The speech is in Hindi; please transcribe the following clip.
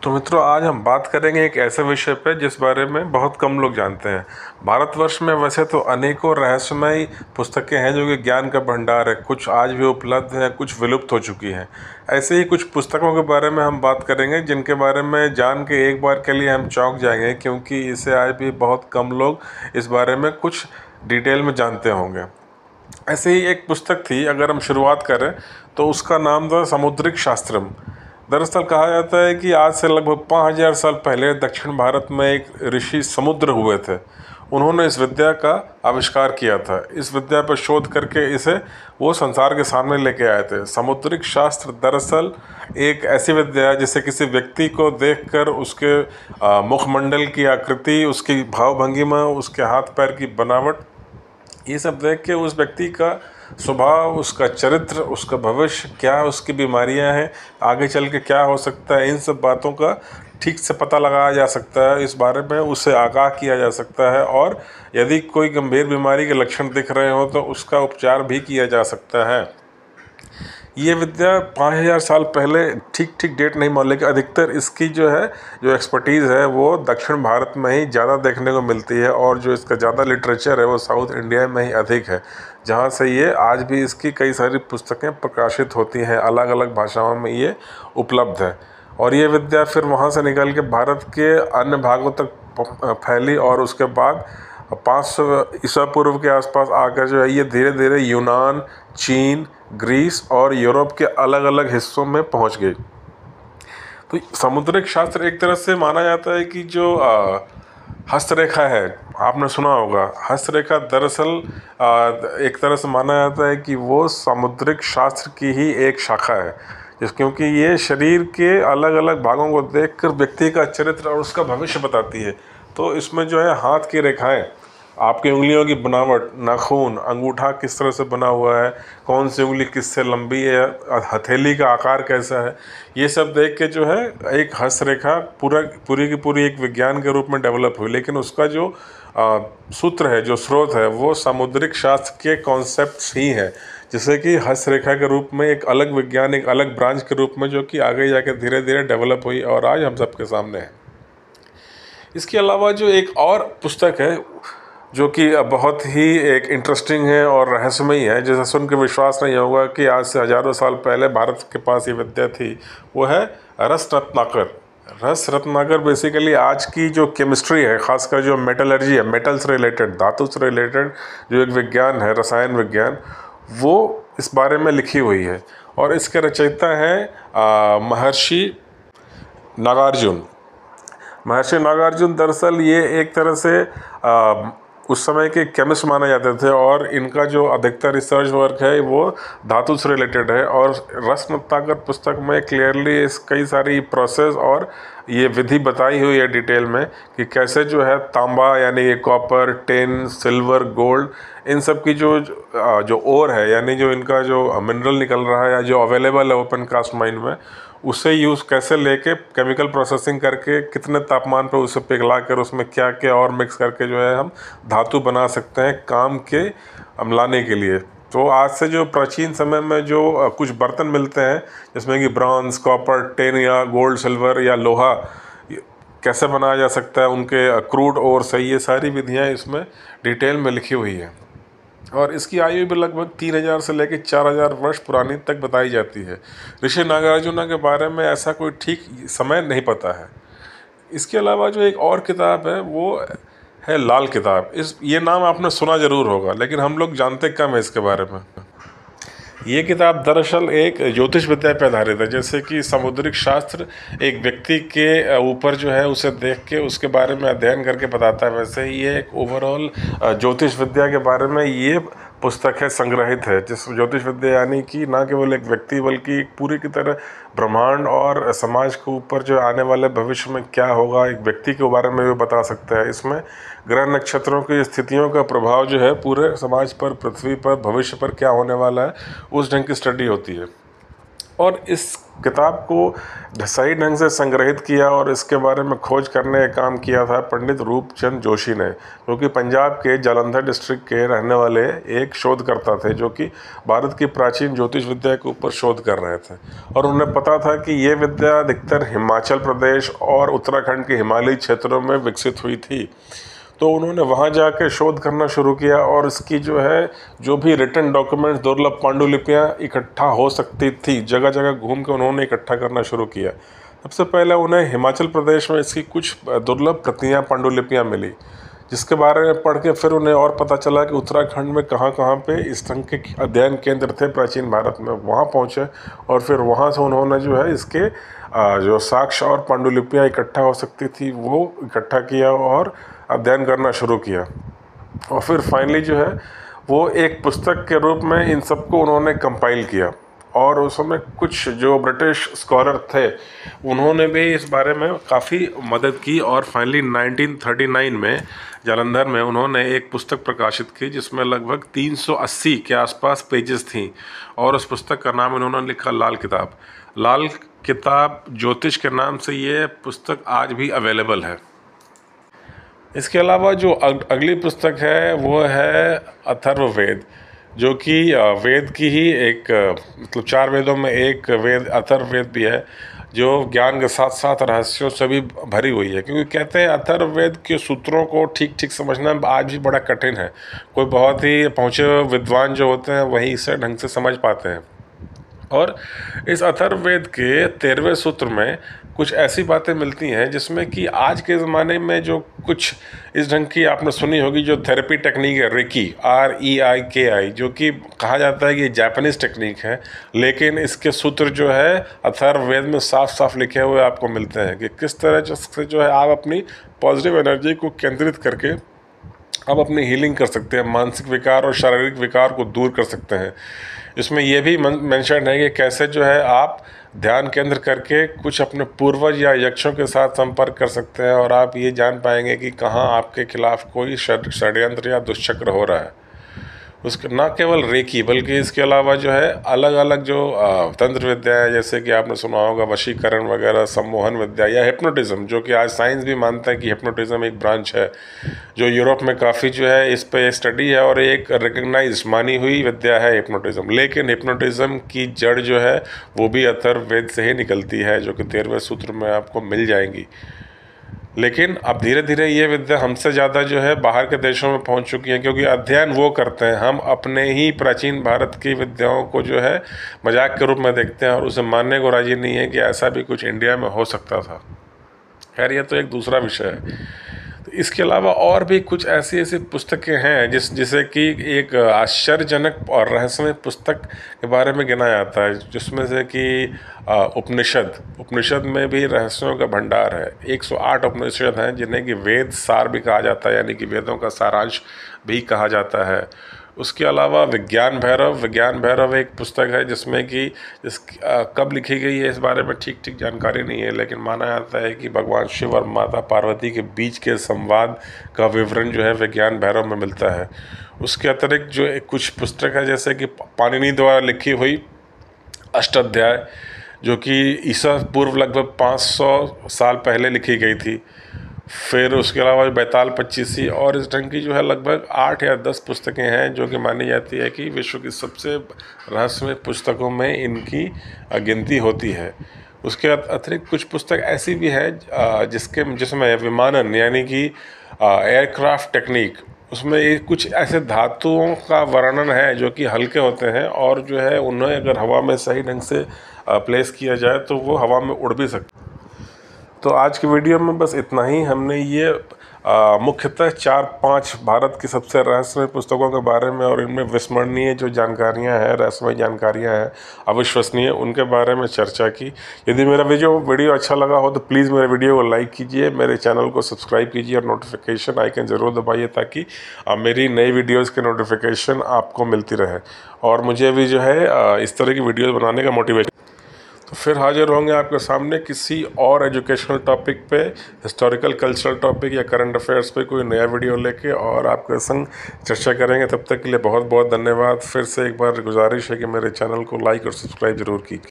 तो मित्रों, आज हम बात करेंगे एक ऐसे विषय पे जिस बारे में बहुत कम लोग जानते हैं। भारतवर्ष में वैसे तो अनेकों रहस्यमयी पुस्तकें हैं जो कि ज्ञान का भंडार है। कुछ आज भी उपलब्ध हैं, कुछ विलुप्त हो चुकी हैं। ऐसे ही कुछ पुस्तकों के बारे में हम बात करेंगे जिनके बारे में जान के एक बार के लिए हम चौंक जाएंगे, क्योंकि इसे आज भी बहुत कम लोग इस बारे में कुछ डिटेल में जानते होंगे। ऐसे ही एक पुस्तक थी, अगर हम शुरुआत करें तो उसका नाम था समुद्रिक शास्त्रम। दरअसल कहा जाता है कि आज से लगभग 5000 साल पहले दक्षिण भारत में एक ऋषि समुद्र हुए थे। उन्होंने इस विद्या का आविष्कार किया था। इस विद्या पर शोध करके इसे वो संसार के सामने लेके आए थे। समुद्रिक शास्त्र दरअसल एक ऐसी विद्या है जिसे किसी व्यक्ति को देखकर उसके मुखमंडल की आकृति, उसकी भाव भंगिमा, उसके हाथ पैर की बनावट, ये सब देख के उस व्यक्ति का स्वभाव, उसका चरित्र, उसका भविष्य क्या, उसकी बीमारियां हैं, आगे चल के क्या हो सकता है, इन सब बातों का ठीक से पता लगाया जा सकता है। इस बारे में उसे आगाह किया जा सकता है और यदि कोई गंभीर बीमारी के लक्षण दिख रहे हो तो उसका उपचार भी किया जा सकता है। ये विद्या 5000 साल पहले, ठीक डेट नहीं मालूम, लेकिन अधिकतर इसकी जो एक्सपर्टीज़ है वो दक्षिण भारत में ही ज़्यादा देखने को मिलती है, और जो इसका ज़्यादा लिटरेचर है वो साउथ इंडिया में ही अधिक है, जहाँ से ये आज भी इसकी कई सारी पुस्तकें प्रकाशित होती हैं। अलग अलग भाषाओं में ये उपलब्ध है। और ये विद्या फिर वहाँ से निकल के भारत के अन्य भागों तक फैली, और उसके बाद 500 ईसा पूर्व के आसपास आकर जो है ये धीरे धीरे यूनान, चीन, ग्रीस और यूरोप के अलग अलग हिस्सों में पहुंच गई। तो समुद्रिक शास्त्र एक तरह से माना जाता है कि जो हस्तरेखा है, आपने सुना होगा, हस्तरेखा दरअसल एक तरह से माना जाता है कि वो समुद्रिक शास्त्र की ही एक शाखा है, क्योंकि ये शरीर के अलग अलग भागों को देखकर व्यक्ति का चरित्र और उसका भविष्य बताती है। तो इसमें जो है हाथ की रेखाएं, आपकी उंगलियों की बनावट, नाखून, अंगूठा किस तरह से बना हुआ है, कौन सी उंगली किससे लंबी है, हथेली का आकार कैसा है, ये सब देख के जो है एक हस्तरेखा पूरी की पूरी एक विज्ञान के रूप में डेवलप हुई। लेकिन उसका जो सूत्र है, जो स्रोत है, वो समुद्रिक शास्त्र के कॉन्सेप्ट्स ही हैं, जैसे कि हस्तरेखा के रूप में एक अलग विज्ञान, एक अलग ब्रांच के रूप में, जो कि आगे जाके धीरे धीरे डेवलप हुई और आज हम सबके सामने है। इसके अलावा जो एक और पुस्तक है जो कि बहुत ही एक इंटरेस्टिंग है और रहस्यमयी है, जैसे सुन के विश्वास नहीं होगा कि आज से हजारों साल पहले भारत के पास ये विद्या थी, वो है रस रत्नाकर। रस रत्नाकर बेसिकली आज की जो केमिस्ट्री है, खासकर जो मेटलर्जी है, मेटल से रिलेटेड, धातु से रिलेटेड जो एक विज्ञान है, रसायन विज्ञान, वो इस बारे में लिखी हुई है। और इसके रचयिता हैं महर्षि नागार्जुन। महर्षि नागार्जुन दरअसल ये एक तरह से उस समय के केमिस्ट माने जाते थे, और इनका जो अधिकतर रिसर्च वर्क है वो धातु से रिलेटेड है। और रस रत्नाकर पुस्तक में क्लियरली इस कई सारी प्रोसेस और ये विधि बताई हुई है डिटेल में कि कैसे जो है तांबा, यानी ये कॉपर, टिन, सिल्वर, गोल्ड, इन सब की जो ओर है, यानी जो इनका जो मिनरल निकल रहा है या जो अवेलेबल है ओपन कास्ट माइन में, उसे यूज़ कैसे लेके केमिकल प्रोसेसिंग करके कितने तापमान पर उसे पिघला कर उसमें क्या क्या और मिक्स करके जो है हम धातु बना सकते हैं काम के अम्लाने के लिए। तो आज से जो प्राचीन समय में जो कुछ बर्तन मिलते हैं जिसमें कि ब्रॉन्ज, कॉपर, टिन या गोल्ड, सिल्वर या लोहा कैसे बनाया जा सकता है, उनके क्रूड और सही, ये सारी विधियाँ इसमें डिटेल में लिखी हुई है। और इसकी आयु भी लगभग 3000 से लेकर 4000 वर्ष पुरानी तक बताई जाती है। ऋषि नागार्जुन के बारे में ऐसा कोई ठीक समय नहीं पता है। इसके अलावा जो एक और किताब है वो है लाल किताब। ये नाम आपने सुना ज़रूर होगा, लेकिन हम लोग जानते कम है इसके बारे में। ये किताब दरअसल एक ज्योतिष विद्या पर आधारित है, जैसे कि समुद्रिक शास्त्र एक व्यक्ति के ऊपर जो है उसे देख के उसके बारे में अध्ययन करके बताता है, वैसे ही ये एक ओवरऑल ज्योतिष विद्या के बारे में ये पुस्तक है, संग्रहित है। जिस ज्योतिष विद्या यानी कि ना केवल एक व्यक्ति बल्कि एक पूरी की तरह ब्रह्मांड और समाज के ऊपर जो आने वाले भविष्य में क्या होगा, एक व्यक्ति के बारे में भी बता सकता है। इसमें ग्रह नक्षत्रों की स्थितियों का प्रभाव जो है पूरे समाज पर, पृथ्वी पर, भविष्य पर क्या होने वाला है, उस ढंग की स्टडी होती है। और इस किताब को सही ढंग से संग्रहित किया और इसके बारे में खोज करने का काम किया था पंडित रूपचंद जोशी ने, जो कि पंजाब के जालंधर डिस्ट्रिक्ट के रहने वाले एक शोधकर्ता थे, जो कि भारत की प्राचीन ज्योतिष विद्या के ऊपर शोध कर रहे थे। और उन्हें पता था कि ये विद्या अधिकतर हिमाचल प्रदेश और उत्तराखंड के हिमालयी क्षेत्रों में विकसित हुई थी। तो उन्होंने वहाँ जाकर शोध करना शुरू किया और इसकी जो भी रिटन डॉक्यूमेंट्स, दुर्लभ पांडुलिपियाँ इकट्ठा हो सकती थी, जगह जगह घूम के उन्होंने इकट्ठा करना शुरू किया। सबसे पहले उन्हें हिमाचल प्रदेश में इसकी कुछ दुर्लभ प्रतियाँ, पांडुलिपियाँ मिली, जिसके बारे में पढ़ के फिर उन्हें और पता चला कि उत्तराखंड में कहाँ कहाँ पे इस ढंग के अध्ययन केंद्र थे प्राचीन भारत में। वहाँ पहुँचे और फिर वहाँ से उन्होंने इसके जो साक्ष्य और पांडुलिपियाँ इकट्ठा हो सकती थी वो इकट्ठा किया और अध्ययन करना शुरू किया। और फिर फाइनली वो एक पुस्तक के रूप में इन सबको उन्होंने कंपाइल किया। और उस समय कुछ जो ब्रिटिश स्कॉलर थे उन्होंने भी इस बारे में काफ़ी मदद की और फाइनली 1939 में जालंधर में उन्होंने एक पुस्तक प्रकाशित की जिसमें लगभग 380 के आसपास पेजेस थी। और उस पुस्तक का नाम उन्होंने लिखा लाल किताब। लाल किताब ज्योतिष के नाम से ये पुस्तक आज भी अवेलेबल है। इसके अलावा जो अगली पुस्तक है वो है अथर्ववेद, जो कि वेद की ही एक मतलब 4 वेदों में एक वेद अथर्ववेद भी है, जो ज्ञान के साथ साथ रहस्यों से भी भरी हुई है। क्योंकि कहते हैं अथर्ववेद के सूत्रों को ठीक ठीक समझना आज भी बड़ा कठिन है। कोई बहुत ही पहुँचे विद्वान जो होते हैं वही इसे ढंग से समझ पाते हैं। और इस अथर्ववेद के 13वें सूत्र में कुछ ऐसी बातें मिलती हैं जिसमें कि आज के ज़माने में जो कुछ इस ढंग की आपने सुनी होगी जो थेरेपी टेक्निक है, रेकी, REIKI, जो कि कहा जाता है कि जापानीज़ टेक्निक है, लेकिन इसके सूत्र अथर्ववेद में साफ साफ लिखे हुए आपको मिलते हैं कि किस तरह से आप अपनी पॉजिटिव एनर्जी को केंद्रित करके आप अपनी हीलिंग कर सकते हैं, मानसिक विकार और शारीरिक विकार को दूर कर सकते हैं। इसमें यह भी मेंशन है कि कैसे आप ध्यान केंद्र करके कुछ अपने पूर्वज या यक्षों के साथ संपर्क कर सकते हैं और आप ये जान पाएंगे कि कहाँ आपके खिलाफ कोई षड्यंत्र या दुष्चक्र हो रहा है। उसके न केवल रेकी बल्कि इसके अलावा अलग अलग जो तंत्र विद्या है, जैसे कि आपने सुना होगा वशीकरण वगैरह, सम्मोहन विद्या या हिप्नोटिज्म, जो कि आज साइंस भी मानता है कि हिप्नोटिज्म एक ब्रांच है जो यूरोप में काफ़ी इस पे स्टडी है और एक रिकग्नाइज मानी हुई विद्या है हिप्नोटिज्म। लेकिन हिप्नोटिज्म की जड़ वो भी अथर्ववेद से ही निकलती है, जो कि 13वें सूत्र में आपको मिल जाएंगी। लेकिन अब धीरे धीरे ये विद्या हमसे ज़्यादा बाहर के देशों में पहुंच चुकी है, क्योंकि अध्ययन वो करते हैं, हम अपने ही प्राचीन भारत की विद्याओं को मजाक के रूप में देखते हैं और उसे मानने को राजी नहीं है कि ऐसा भी कुछ इंडिया में हो सकता था। खैर ये तो एक दूसरा विषय है। तो इसके अलावा और भी कुछ ऐसी पुस्तकें हैं जिसे कि एक आश्चर्यजनक और रहस्यमय पुस्तक के बारे में गिना जाता है, जिसमें से कि उपनिषद में भी रहस्यों का भंडार है। 108 उपनिषद हैं जिन्हें कि वेद सार भी कहा जाता है, यानी कि वेदों का सारांश भी कहा जाता है। उसके अलावा विज्ञान भैरव एक पुस्तक है जिसमें कि कब लिखी गई है इस बारे में ठीक जानकारी नहीं है, लेकिन माना जाता है कि भगवान शिव और माता पार्वती के बीच के संवाद का विवरण विज्ञान भैरव में मिलता है। उसके अतिरिक्त कुछ पुस्तक है जैसे कि पाणिनि द्वारा लिखी हुई अष्टाध्याय, जो कि ईसा पूर्व लगभग 500 साल पहले लिखी गई थी। फिर उसके अलावा बैताल पच्चीसी और इस ढंग की लगभग 8 या 10 पुस्तकें हैं जो कि मानी जाती है कि विश्व की सबसे रहस्यमय पुस्तकों में इनकी गिनती होती है। उसके अतिरिक्त कुछ पुस्तक ऐसी भी है जिसमें विमानन यानी कि एयरक्राफ्ट टेक्निक, उसमें कुछ ऐसे धातुओं का वर्णन है जो कि हल्के होते हैं और उन्हें अगर हवा में सही ढंग से प्लेस किया जाए तो वो हवा में उड़ भी सकते। तो आज की वीडियो में बस इतना ही। हमने ये मुख्यतः 4-5 भारत की सबसे रहस्यमय पुस्तकों के बारे में और इनमें विस्मरणीय जो जानकारियां हैं, रहस्यमय जानकारियां हैं, अविश्वसनीय, उनके बारे में चर्चा की। यदि मेरा वीडियो अच्छा लगा हो तो प्लीज़ मेरे वीडियो को लाइक कीजिए, मेरे चैनल को सब्सक्राइब कीजिए और नोटिफिकेशन आइकन ज़रूर दबाइए ताकि मेरी नई वीडियोज़ के नोटिफिकेशन आपको मिलती रहे और मुझे भी इस तरह की वीडियोज़ बनाने का मोटिवेशन। तो फिर हाजिर होंगे आपके सामने किसी और एजुकेशनल टॉपिक पे, हिस्टोरिकल कल्चरल टॉपिक या करंट अफेयर्स पे कोई नया वीडियो लेके और आपके संग चर्चा करेंगे। तब तक के लिए बहुत बहुत धन्यवाद। फिर से एक बार गुजारिश है कि मेरे चैनल को लाइक और सब्सक्राइब ज़रूर कीजिए।